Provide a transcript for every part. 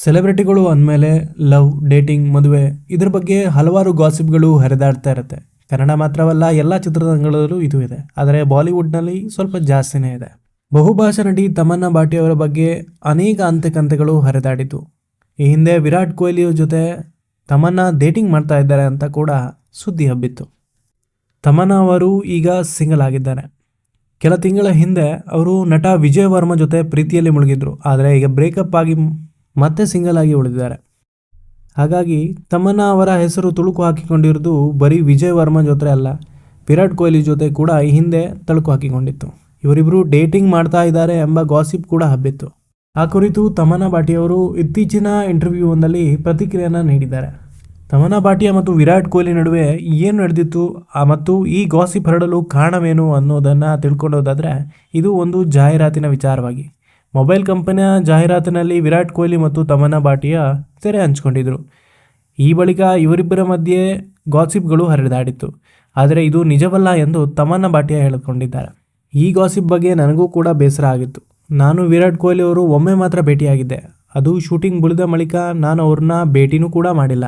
ಸೆಲೆಬ್ರಿಟಿಗಳು ಅಂದಮೇಲೆ love, dating, ಮದುವೆ ಇದ್ರ ಬಗ್ಗೆ ಹಲವಾರು ಗಾಸಿಪ್ಗಳು ಹರಿದಾಡ್ತಾ ಇರುತ್ತೆ. ಕನ್ನಡ ಮಾತ್ರವಲ್ಲ, ಎಲ್ಲ ಚಿತ್ರರಂಗಗಳಲ್ಲೂ ಇದು ಇದೆ. ಆದರೆ ಬಾಲಿವುಡ್ನಲ್ಲಿ ಸ್ವಲ್ಪ ಜಾಸ್ತಿನೇ ಇದೆ. ಬಹುಭಾಷಾ ನಟಿ ತಮನ್ನಾ ಭಾಟಿ ಅವರ ಬಗ್ಗೆ ಅನೇಕ ಅಂತೆಕಂತೆಗಳು ಹರಿದಾಡಿತು. ಈ ಹಿಂದೆ ವಿರಾಟ್ ಕೊಹ್ಲಿ ಜೊತೆ ತಮನ್ನಾ ಡೇಟಿಂಗ್ ಮಾಡ್ತಾ ಇದ್ದಾರೆ ಅಂತ ಕೂಡ ಸುದ್ದಿ ಹಬ್ಬಿತ್ತು. ತಮನ್ನಾ ಅವರು ಈಗ ಸಿಂಗಲ್ ಆಗಿದ್ದಾರೆ. ಕೆಲ ತಿಂಗಳ ಹಿಂದೆ ಅವರು ನಟ ವಿಜಯ್ ವರ್ಮಾ ಜೊತೆ ಪ್ರೀತಿಯಲ್ಲಿ ಮುಳುಗಿದ್ರು. ಆದರೆ ಈಗ ಬ್ರೇಕಪ್ ಆಗಿ ಮತ್ತೆ ಸಿಂಗಲ್ ಆಗಿ ಉಳಿದಿದ್ದಾರೆ. ಹಾಗಾಗಿ ತಮನ್ನಾ ಅವರ ಹೆಸರು ತುಳುಕು ಹಾಕಿಕೊಂಡಿರೋದು ಬರೀ ವಿಜಯ್ ವರ್ಮಾ ಜೊತೆ ಅಲ್ಲ, ವಿರಾಟ್ ಕೊಹ್ಲಿ ಜೊತೆ ಕೂಡ ಈ ಹಿಂದೆ ತಳುಕು ಹಾಕಿಕೊಂಡಿತ್ತು. ಇವರಿಬ್ಬರು ಡೇಟಿಂಗ್ ಮಾಡ್ತಾ ಇದ್ದಾರೆ ಎಂಬ ಗಾಸಿಪ್ ಕೂಡ ಹಬ್ಬಿತ್ತು. ಆ ಕುರಿತು ತಮನ್ನಾ ಭಾಟಿ ಅವರು ಇತ್ತೀಚಿನ ಇಂಟರ್ವ್ಯೂ ಒಂದಲ್ಲಿ ಪ್ರತಿಕ್ರಿಯೆಯನ್ನು ನೀಡಿದ್ದಾರೆ. ತಮನ್ನಾ ಭಾಟಿಯಾ ಮತ್ತು ವಿರಾಟ್ ಕೊಹ್ಲಿ ನಡುವೆ ಏನು ನಡೆದಿತ್ತು ಮತ್ತು ಈ ಗಾಸಿಪ್ ಹರಡಲು ಕಾರಣವೇನು ಅನ್ನೋದನ್ನು ತಿಳ್ಕೊಳ್ಳೋದಾದರೆ, ಇದು ಒಂದು ಜಾಹೀರಾತಿನ ವಿಚಾರವಾಗಿ. ಮೊಬೈಲ್ ಕಂಪನಿಯ ಜಾಹೀರಾತಿನಲ್ಲಿ ವಿರಾಟ್ ಕೊಹ್ಲಿ ಮತ್ತು ತಮನ್ನಾ ಭಾಟಿಯಾ ತೆರೆ ಹಂಚಿಕೊಂಡಿದ್ದರು. ಈ ಬಳಿಕ ಇವರಿಬ್ಬರ ಮಧ್ಯೆ ಗಾಸಿಪ್ಗಳು ಹರಿದಾಡಿತ್ತು. ಆದರೆ ಇದು ನಿಜವಲ್ಲ ಎಂದು ತಮನ್ನಾ ಭಾಟಿಯಾ ಹೇಳಿಕೊಂಡಿದ್ದಾರೆ. ಈ ಗಾಸಿಪ್ ಬಗ್ಗೆ ನನಗೂ ಕೂಡ ಬೇಸರ ಆಗಿತ್ತು. ನಾನು ವಿರಾಟ್ ಕೊಹ್ಲಿ ಅವರು ಒಮ್ಮೆ ಮಾತ್ರ ಭೇಟಿಯಾಗಿದ್ದೆ. ಅದು ಶೂಟಿಂಗ್ ಮುಗಿದ ಬಳಿಕ ನಾನು ಅವ್ರನ್ನ ಭೇಟಿನೂ ಕೂಡ ಮಾಡಿಲ್ಲ.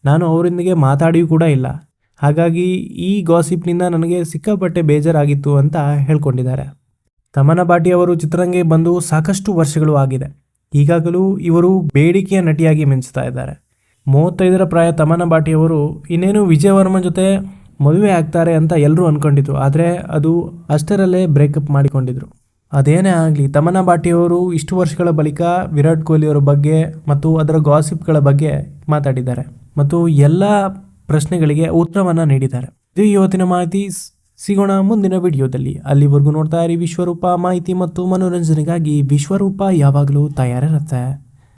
ನಾನು ಅವರೊಂದಿಗೆ ಮಾತಾಡಿಯೂ ಕೂಡ ಇಲ್ಲ. ಹಾಗಾಗಿ ಈ ಗಾಸಿಪ್ನಿಂದ ನನಗೆ ಸಿಕ್ಕಾಪಟ್ಟೆ ಬೇಜಾರಾಗಿತ್ತು ಅಂತ ಹೇಳ್ಕೊಂಡಿದ್ದಾರೆ. ತಮನ್ನಾ ಭಾಟಿ ಅವರು ಚಿತ್ರರಂಗಕ್ಕೆ ಬಂದು ಸಾಕಷ್ಟು ವರ್ಷಗಳು ಆಗಿದೆ. ಈಗಾಗಲೂ ಇವರು ಬೇಡಿಕೆಯ ನಟಿಯಾಗಿ ಮಿಂಚ್ತಾ ಇದ್ದಾರೆ. 35ರ ಪ್ರಾಯ ತಮನ್ನಾ ಭಾಟಿ ಅವರು ಇನ್ನೇನು ವಿಜಯ್ ವರ್ಮಾ ಜೊತೆ ಮದುವೆ ಆಗ್ತಾರೆ ಅಂತ ಎಲ್ಲರೂ ಅಂದ್ಕೊಂಡಿದ್ರು. ಆದರೆ ಅದು ಅಷ್ಟರಲ್ಲೇ ಬ್ರೇಕಪ್ ಮಾಡಿಕೊಂಡಿದ್ರು. ಅದೇನೇ ಆಗಲಿ, ತಮನ್ನಾ ಭಾಟಿ ಅವರು ಇಷ್ಟು ವರ್ಷಗಳ ಬಳಿಕ ವಿರಾಟ್ ಕೊಹ್ಲಿ ಅವರ ಬಗ್ಗೆ ಮತ್ತು ಅದರ ಗಾಸಿಪ್ಗಳ ಬಗ್ಗೆ ಮಾತಾಡಿದ್ದಾರೆ ಮತ್ತು ಎಲ್ಲ ಪ್ರಶ್ನೆಗಳಿಗೆ ಉತ್ತರವನ್ನು ನೀಡಿದ್ದಾರೆ. ಇದು ಇವತ್ತಿನ ಮಾಹಿತಿ. ಸಿಗೋಣ ಮುಂದಿನ ವಿಡಿಯೋದಲ್ಲಿ. ಅಲ್ಲಿವರೆಗೂ ನೋಡ್ತಾ ಇರಿ ವಿಶ್ವರೂಪ. ಮಾಹಿತಿ ಮತ್ತು ಮನೋರಂಜನೆಗಾಗಿ ವಿಶ್ವರೂಪ ಯಾವಾಗಲೂ ತಯಾರಿರುತ್ತೆ.